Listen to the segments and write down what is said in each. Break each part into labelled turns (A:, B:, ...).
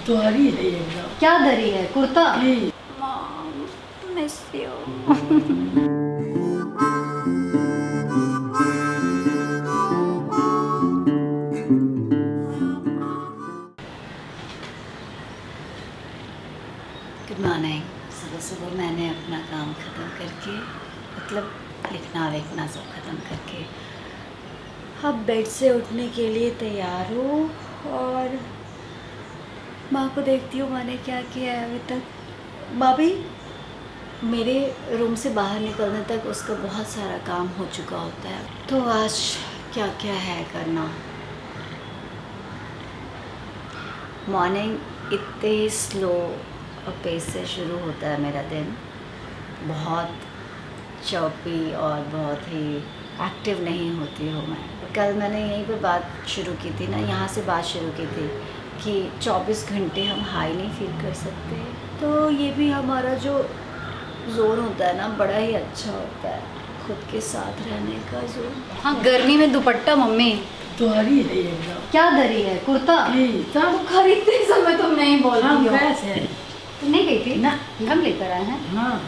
A: तुम्हारी है एकदम।
B: क्या दरी है? कुर्ता?
A: ये
B: mom miss you. Good morning. सुबह सुबह मैंने अपना काम ख़त्म करके, मतलब लिखना विखना सब ख़त्म करके अब बेड से उठने के लिए तैयार हूँ और माँ को देखती हूँ माँ ने क्या किया है अभी तक। माँ भी मेरे रूम से बाहर निकलने तक उसका बहुत सारा काम हो चुका होता है, तो आज क्या क्या है करना। मॉर्निंग इतने स्लो पेस से शुरू होता है मेरा दिन, बहुत चौपी और बहुत ही एक्टिव नहीं होती हूँ मैं। कल मैंने यहीं पर बात शुरू की थी ना, यहाँ से बात शुरू की थी कि 24 घंटे हम हाई नहीं फील कर सकते, तो ये भी हमारा जो जोन होता है ना बड़ा ही अच्छा होता है, खुद के साथ रहने का जोन। हाँ, गर्मी में दुपट्टा मम्मी
A: तुम्हारी है एकदम।
B: क्या दरी है? कुर्ता?
A: ये
B: तो खरीदते समय तुम नहीं बोल
A: हाँ
B: रही हो।
A: गैस है
B: तुम नहीं गई थी
A: ना।
B: हम लेकर आए हैं,
A: हाँ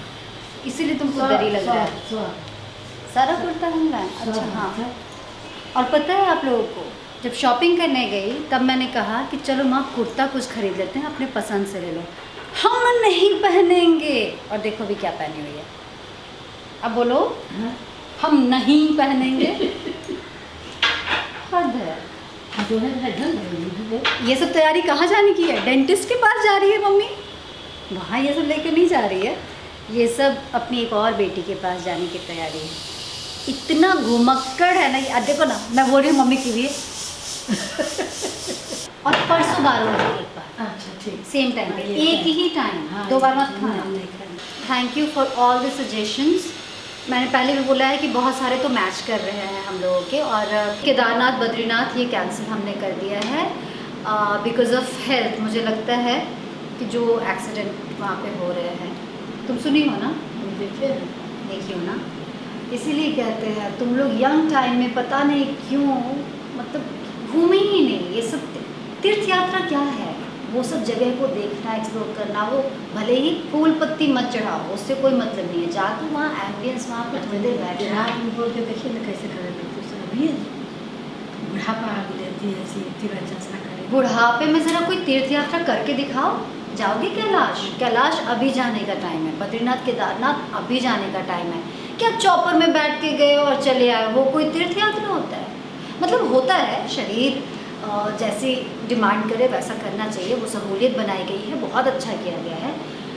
B: इसीलिए तुमको दरी लग रहा है। सारा कुर्ता हम लाए? अच्छा हाँ। और पता है आप लोगों को, जब शॉपिंग करने गई तब मैंने कहा कि चलो माँ कुर्ता कुछ खरीद लेते हैं, अपने पसंद से ले लो। हम नहीं पहनेंगे, और देखो भी क्या पहनी हुई है। अब बोलो
A: हाँ।
B: हम नहीं पहनेंगे। हद है।
A: जो है ढंग है।
B: ये सब तैयारी कहाँ जाने की है? डेंटिस्ट के पास जा रही है मम्मी, वहाँ ये सब लेकर नहीं जा रही है। ये सब अपनी एक और बेटी के पास जाने की तैयारी है। इतना घुमक्कड़ है ना ये। देखो ना, मैं बोल रही हूँ मम्मी की भी और परसों 12 बजे एक बार,
A: अच्छा ठीक।
B: सेम टाइम पे,
A: हाँ, ये
B: एक ही टाइम,
A: हाँ,
B: 2 बार मत खाना।
A: नहीं खाना।
B: Thank you for all the suggestions. मैंने पहले भी बोला है कि बहुत सारे तो मैच कर रहे हैं हम लोगों के, और केदारनाथ बद्रीनाथ ये कैंसिल हमने कर दिया है बिकॉज़ ऑफ हेल्थ। मुझे लगता है कि जो एक्सीडेंट वहाँ पे हो रहे हैं, तुम सुनी हो ना?
A: देखिए
B: देखी हो ना, इसीलिए कहते हैं तुम लोग यंग टाइम में पता नहीं क्यों मतलब घूमे ही नहीं। ये सब तीर्थ यात्रा क्या है, वो सब जगह को देखना, एक्सप्लोर करना। वो भले ही फूल पत्ती मत चढ़ाओ, उससे कोई मतलब नहीं है। जाके वहाँ एम्बियंस, वहाँ पर थोड़ी देर बैठ
A: रात में बोल के देखिए ना कैसे करे लगती है। अभी बुढ़ापा आ लेती है ऐसी तीर्थ ना करे।
B: बुढ़ापे में ज़रा कोई तीर्थ यात्रा करके दिखाओ। जाओगे कैलाश? कैलाश अभी जाने का टाइम है। बद्रीनाथ केदारनाथ अभी जाने का टाइम है। क्या चॉपर में बैठ के गए और चले आए, वो कोई तीर्थ यात्रा होता है? मतलब होता है, शरीर जैसी डिमांड करे वैसा करना चाहिए, वो सहूलियत बनाई गई है, बहुत अच्छा किया गया है।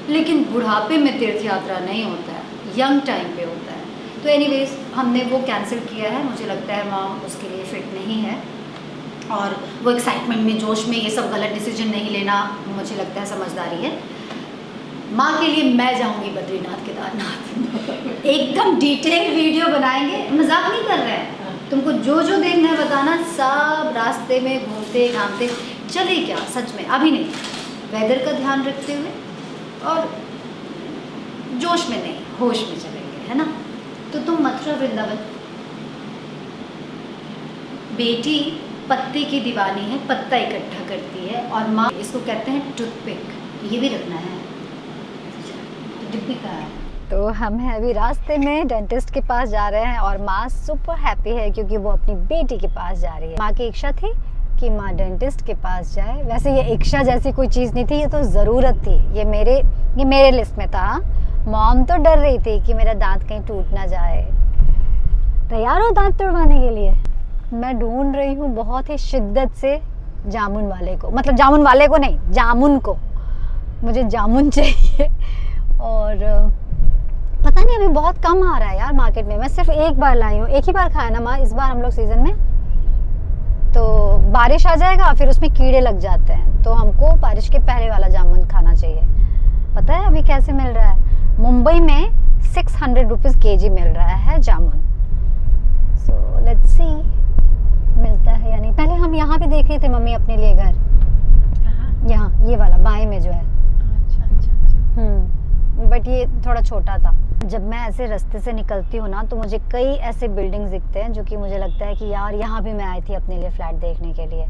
B: लेकिन बुढ़ापे में तीर्थ यात्रा नहीं होता है, यंग टाइम पे होता है। तो एनीवेज हमने वो कैंसिल किया है। मुझे लगता है मॉम उसके लिए फिट नहीं है, और वो एक्साइटमेंट में, जोश में ये सब गलत डिसीजन नहीं लेना मुझे लगता है समझदारी है। माँ के लिए मैं जाऊँगी बद्रीनाथ केदारनाथ। एकदम डिटेल वीडियो बनाएंगे, मजाक नहीं कर रहे हैं। तुमको जो जो देखना है बताना, सब रास्ते में घूमते घामते चले, क्या सच में अभी नहीं, वेदर का ध्यान रखते हुए और जोश में नहीं, होश में चलेंगे, है ना? तो तुम मथुरा वृंदावन, बेटी पत्ते की दीवानी है, पत्ता इकट्ठा करती है, और माँ इसको कहते हैं टूथपिक, ये भी रखना है। डिब्बी का है। तो हम हैं अभी रास्ते में, डेंटिस्ट के पास जा रहे हैं, और माँ सुपर हैप्पी है क्योंकि वो अपनी बेटी के पास जा रही है। माँ की इच्छा थी कि माँ डेंटिस्ट के पास जाए। वैसे ये इच्छा जैसी कोई चीज़ नहीं थी, ये तो ज़रूरत थी। ये मेरे लिस्ट में था। मॉम तो डर रही थी कि मेरा दांत कहीं टूट ना जाए। तैयार हो दांत तुड़वाने के लिए? मैं ढूंढ रही हूँ बहुत ही शिद्दत से जामुन वाले को, मतलब जामुन वाले को नहीं, जामुन को। मुझे जामुन चाहिए, और पता नहीं अभी बहुत कम आ रहा है यार मार्केट में। मैं सिर्फ एक बार लाई हूँ, एक ही बार खाया ना माँ इस बार हम लोग सीज़न में। तो बारिश आ जाएगा फिर उसमें कीड़े लग जाते हैं, तो हमको बारिश के पहले वाला जामुन खाना चाहिए। पता है अभी कैसे मिल रहा है? मुंबई में 600 रुपीज़ kg मिल रहा है जामुन। सो लेट्स सी मिलता है या नहीं। पहले हम यहाँ भी देख रहे थे मम्मी अपने लिए घर, यहाँ ये वाला बाएं में जो है।
A: अच्छा।
B: बट ये थोड़ा छोटा था। जब मैं ऐसे रास्ते से निकलती हूँ ना, तो मुझे कई ऐसे बिल्डिंग्स दिखते हैं जो कि मुझे लगता है कि यार यहाँ भी मैं आई थी अपने लिए फ्लैट देखने के लिए।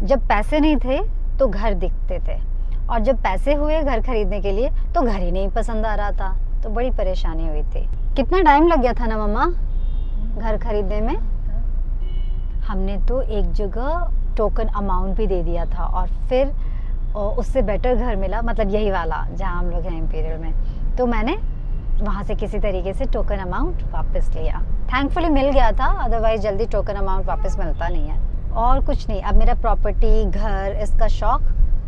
B: जब पैसे नहीं थे तो घर दिखते थे, और जब पैसे हुए घर खरीदने के लिए तो घर ही नहीं पसंद आ रहा था, तो बड़ी परेशानी हुई थी। कितना टाइम लग गया था ना मम्मा घर खरीदने में? हमने तो एक जगह टोकन अमाउंट भी दे दिया था, और फिर उससे बेटर घर मिला, मतलब यही वाला जहाँ हम लोग हैं इंपीरियल में, तो मैंने वहाँ से किसी तरीके से टोकन अमाउंट वापस लिया। थैंकफुली मिल गया था, अदरवाइज जल्दी टोकन अमाउंट वापस मिलता नहीं है। और कुछ नहीं, अब मेरा प्रॉपर्टी घर इसका शौक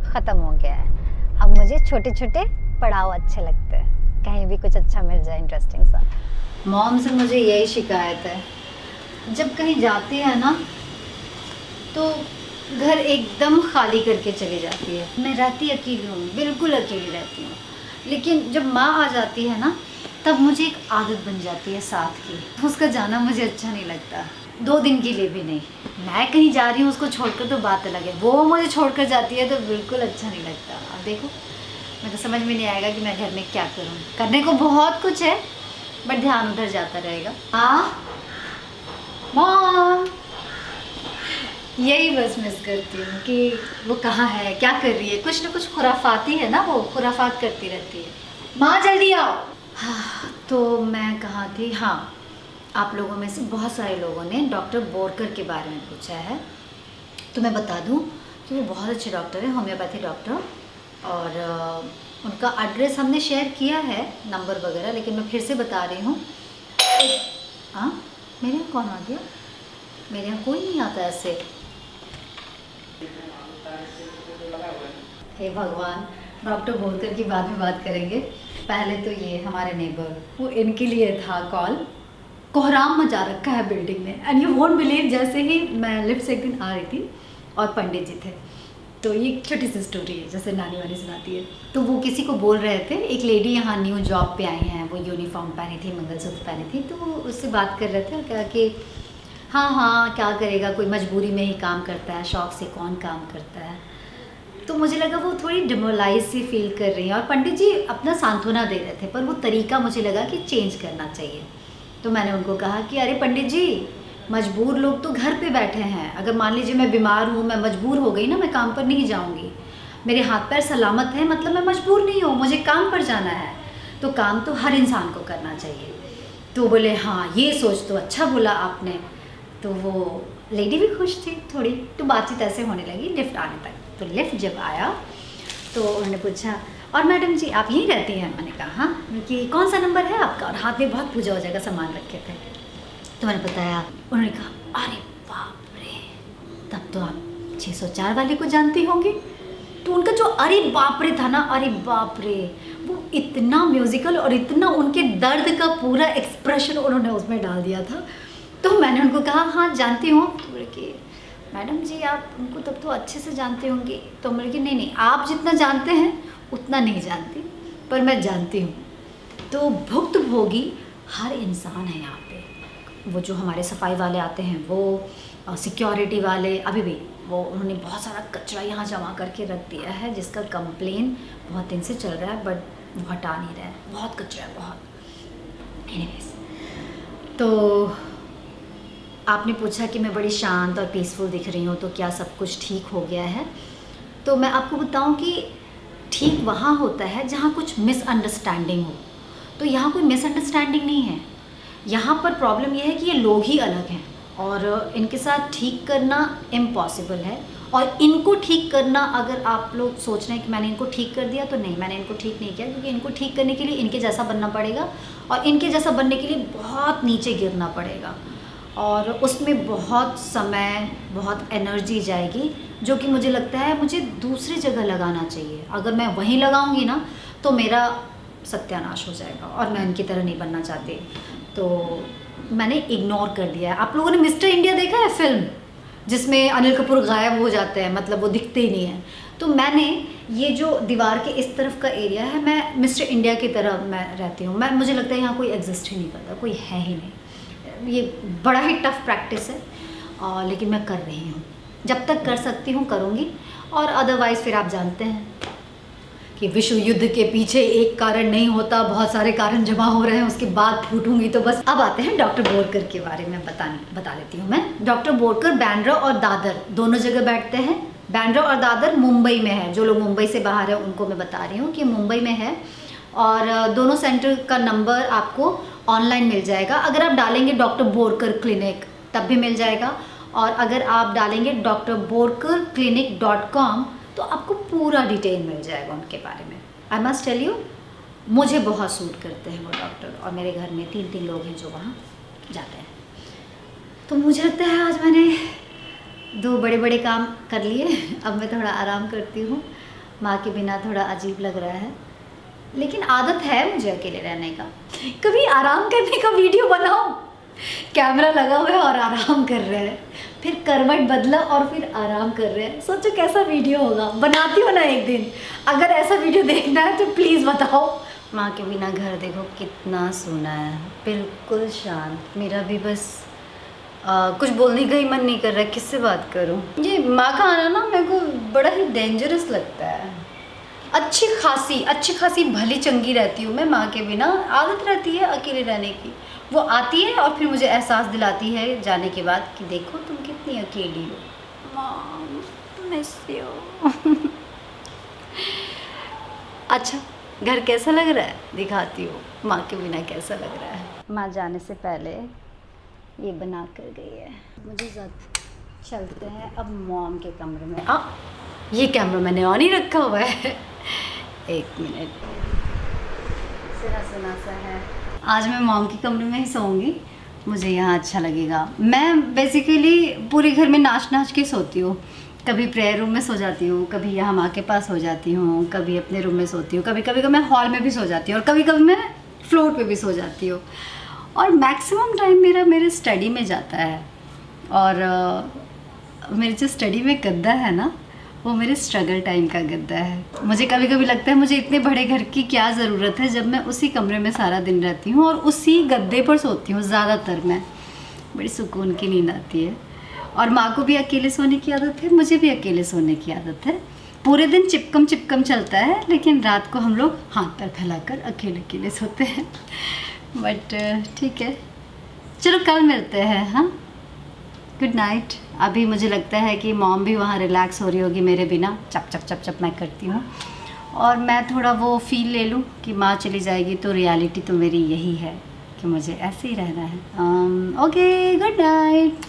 B: ख़त्म हो गया है। अब मुझे छोटे छोटे पड़ाव अच्छे लगते हैं, कहीं भी कुछ अच्छा मिल जाए इंटरेस्टिंग सा। मॉम से मुझे यही शिकायत है, जब कहीं जाती है ना तो घर एकदम खाली करके चली जाती है। मैं रहती अकेली हूँ, बिल्कुल अकेली रहती हूँ, लेकिन जब माँ आ जाती है ना तब मुझे एक आदत बन जाती है साथ की। उसका जाना मुझे अच्छा नहीं लगता, 2 दिन के लिए भी नहीं। मैं कहीं जा रही हूँ उसको छोड़कर तो बात अलग है, वो मुझे छोड़कर जाती है तो बिल्कुल अच्छा नहीं लगता। अब देखो, मैं तो समझ में नहीं आएगा कि मैं घर में क्या करूँ। करने को बहुत कुछ है बट ध्यान उधर जाता रहेगा। हाँ मॉम, यही बस मिस करती हूँ कि वो कहाँ है, क्या कर रही है। कुछ ना कुछ खुराफाती है ना, वो खुराफात करती रहती है। माँ जल्दी आओ। हाँ, तो मैं कहाँ थी? हाँ, आप लोगों में से बहुत सारे लोगों ने डॉक्टर बोरकर के बारे में पूछा है, तो मैं बता दूँ कि वो बहुत अच्छे डॉक्टर हैं, होम्योपैथी डॉक्टर। और उनका एड्रेस हमने शेयर किया है, नंबर वगैरह, लेकिन मैं फिर से बता रही हूँ। हाँ, मेरे यहाँ कौन आ गया? मेरे यहाँ कोई नहीं आता ऐसे। हे भगवान, डॉक्टर बोरकर की बाद में बात करेंगे। पहले तो ये हमारे नेबर, वो इनके लिए था कॉल। कोहराम मचा रखा है बिल्डिंग में, एंड यू वोंट बिलीव, जैसे ही मैं लिफ्ट से एक दिन आ रही थी और पंडित जी थे, तो ये एक छोटी सी स्टोरी है जैसे नानी वानी सुनाती है। तो वो किसी को बोल रहे थे, एक लेडी यहाँ न्यू जॉब पे आई हैं, वो यूनिफॉर्म पहनी थी, मंगलसूत्र पहनी थी, तो वो उससे बात कर रहे थे और कहा कि हाँ क्या करेगा, कोई मजबूरी में ही काम करता है, शौक से कौन काम करता है। तो मुझे लगा वो थोड़ी डिमोरलाइज सी फील कर रही हैं, और पंडित जी अपना सांत्वना दे रहे थे, पर वो तरीका मुझे लगा कि चेंज करना चाहिए। तो मैंने उनको कहा कि अरे पंडित जी, मजबूर लोग तो घर पे बैठे हैं। अगर मान लीजिए मैं बीमार हूँ, मैं मजबूर हो गई ना, मैं काम पर नहीं जाऊँगी, मेरे हाथ पैर सलामत हैं, मतलब मैं मजबूर नहीं हूँ, मुझे काम पर जाना है, तो काम तो हर इंसान को करना चाहिए। तो बोले हाँ, ये सोच तो अच्छा बोला आपने। तो वो लेडी भी खुश थी थोड़ी, तो बातचीत ऐसे होने लगी लिफ्ट आने तक। तो लिफ्ट जब आया तो उन्होंने पूछा, और मैडम जी आप यहीं रहती हैं? मैंने कहा हाँ। कि कौन सा नंबर है आपका? और हाथ में बहुत पूजा वूजा का सामान रखे थे। तो मैंने बताया। उन्होंने कहा अरे बाप रे, तब तो आप 604 वाले को जानती होंगी। तो उनका जो अरे बाप रे था ना, अरे बाप रे, वो इतना म्यूजिकल और इतना उनके दर्द का पूरा एक्सप्रेशन उन्होंने उसमें डाल दिया था। तो मैंने उनको कहा हाँ जानती हूँ। तो बोले कि मैडम जी आप उनको तब तो अच्छे से जानती होंगी। तो बोले कि नहीं आप जितना जानते हैं उतना नहीं जानती, पर मैं जानती हूँ। तो भुक्तभोगी हर इंसान है यहाँ पे। वो जो हमारे सफाई वाले आते हैं, वो सिक्योरिटी वाले, अभी भी वो उन्होंने बहुत सारा कचरा यहाँ जमा करके रख दिया है, जिसका कंप्लेन बहुत दिन से चल रहा है, बट वो हटा नहीं रहा है। बहुत कचरा है, बहुत। एनीवेज, तो आपने पूछा कि मैं बड़ी शांत और पीसफुल दिख रही हूँ, तो क्या सब कुछ ठीक हो गया है? तो मैं आपको बताऊँ कि ठीक वहाँ होता है जहाँ कुछ मिसअंडरस्टैंडिंग हो। तो यहाँ कोई मिसअंडरस्टैंडिंग नहीं है। यहाँ पर प्रॉब्लम यह है कि ये लोग ही अलग हैं और इनके साथ ठीक करना इम्पॉसिबल है। और इनको ठीक करना, अगर आप लोग सोच रहे हैं कि मैंने इनको ठीक कर दिया, तो नहीं, मैंने इनको ठीक नहीं किया, क्योंकि इनको ठीक करने के लिए इनके जैसा बनना पड़ेगा, और इनके जैसा बनने के लिए बहुत नीचे गिरना पड़ेगा, और उसमें बहुत समय, बहुत एनर्जी जाएगी, जो कि मुझे लगता है मुझे दूसरी जगह लगाना चाहिए। अगर मैं वहीं लगाऊंगी ना तो मेरा सत्यानाश हो जाएगा, और मैं इनकी तरह नहीं बनना चाहती। तो मैंने इग्नोर कर दिया है। आप लोगों ने मिस्टर इंडिया देखा है फिल्म, जिसमें अनिल कपूर गायब हो जाते हैं, मतलब वो दिखते ही नहीं है। तो मैंने ये जो दीवार के इस तरफ का एरिया है, मैं मिस्टर इंडिया की तरह मैं रहती हूँ। मुझे लगता है यहाँ कोई एग्जिस्ट ही नहीं करता, कोई है ही नहीं। ये बड़ा ही टफ प्रैक्टिस है, लेकिन मैं कर रही हूँ। जब तक कर सकती हूँ करूँगी, और अदरवाइज़ फिर आप जानते हैं कि विश्व युद्ध के पीछे एक कारण नहीं होता, बहुत सारे कारण जमा हो रहे हैं, उसके बाद फूटूंगी तो बस। अब आते हैं डॉक्टर बोरकर के बारे में बता देती हूँ मैं। डॉक्टर बोरकर बांद्रा और दादर दोनों जगह बैठते हैं, बांद्रा और दादर मुंबई में है। जो लोग मुंबई से बाहर है उनको मैं बता रही हूँ कि मुंबई में है। और दोनों सेंटर का नंबर आपको ऑनलाइन मिल जाएगा। अगर आप डालेंगे डॉक्टर बोरकर क्लिनिक तब भी मिल जाएगा, और अगर आप डालेंगे drborkarclinic.com तो आपको पूरा डिटेल मिल जाएगा उनके बारे में। आई मस्ट टेल यू, मुझे बहुत सूट करते हैं वो डॉक्टर, और मेरे घर में 3 लोग हैं जो वहाँ जाते हैं। तो मुझे लगता है आज मैंने 2 बड़े काम कर लिए। अब मैं थोड़ा आराम करती हूँ। माँ के बिना थोड़ा अजीब लग रहा है, लेकिन आदत है मुझे अकेले रहने का। कभी आराम करने का वीडियो बनाओ, कैमरा लगा हुआ है और आराम कर रहे हैं, फिर करवट बदला और फिर आराम कर रहे हैं। सोचो कैसा वीडियो होगा। बनाती हो ना एक दिन। अगर ऐसा वीडियो देखना है तो प्लीज़ बताओ। माँ के बिना घर देखो कितना सोना है, बिल्कुल शांत। मेरा भी बस कुछ बोलने का ही मन नहीं कर रहा है, किससे बात करूँ। ये माँ का आना ना मेरे को बड़ा ही डेंजरस लगता है। अच्छी खासी भली चंगी रहती हूँ मैं माँ के बिना। आदत रहती है अकेले रहने की। वो आती है और फिर मुझे एहसास दिलाती है जाने के बाद कि देखो तुम कितनी अकेली हो। Mom miss you. अच्छा, घर कैसा लग रहा है दिखाती हूँ, माँ के बिना कैसा लग रहा है। माँ जाने से पहले ये बना कर गई है। मुझे चलते हैं अब मॉम के कमरे में। ये कैमरा मैंने ऑन ही रखा हुआ है। 1 मिनट। सुना सा है। आज मैं मॉम के कमरे में ही सोऊंगी, मुझे यहाँ अच्छा लगेगा। मैं बेसिकली पूरे घर में नाच के सोती हूँ। कभी प्रेयर रूम में सो जाती हूँ, कभी यहाँ माँ के पास सो जाती हूँ, कभी अपने रूम में सोती हूँ, कभी मैं हॉल में भी सो जाती हूँ, और कभी मैं फ्लोर पे भी सो जाती हूँ। और मैक्सिमम टाइम मेरे स्टडी में जाता है। और मेरे जो स्टडी में गद्दा है ना, वो मेरे स्ट्रगल टाइम का गद्दा है। मुझे कभी लगता है मुझे इतने बड़े घर की क्या ज़रूरत है, जब मैं उसी कमरे में सारा दिन रहती हूँ और उसी गद्दे पर सोती हूँ ज़्यादातर। मैं बड़ी सुकून की नींद आती है। और माँ को भी अकेले सोने की आदत है, मुझे भी अकेले सोने की आदत है। पूरे दिन चिपकम चलता है, लेकिन रात को हम लोग हाथ पैर फैलाकर अकेले सोते हैं। बट ठीक है, चलो कल मिलते हैं। हाँ, गुड नाइट। अभी मुझे लगता है कि मॉम भी वहाँ रिलैक्स हो रही होगी मेरे बिना। चप मैं करती हूँ, और मैं थोड़ा वो फील ले लूँ कि माँ चली जाएगी तो रियलिटी तो मेरी यही है कि मुझे ऐसे ही रहना है। Okay, good night.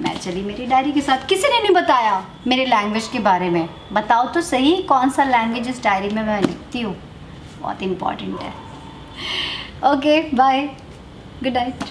B: मैं चली मेरी डायरी के साथ। किसी ने नहीं बताया मेरे लैंग्वेज के बारे में। बताओ तो सही, कौन सा लैंग्वेज इस डायरी में मैं लिखती हूँ, बहुत इम्पॉर्टेंट है। Okay, bye, good night.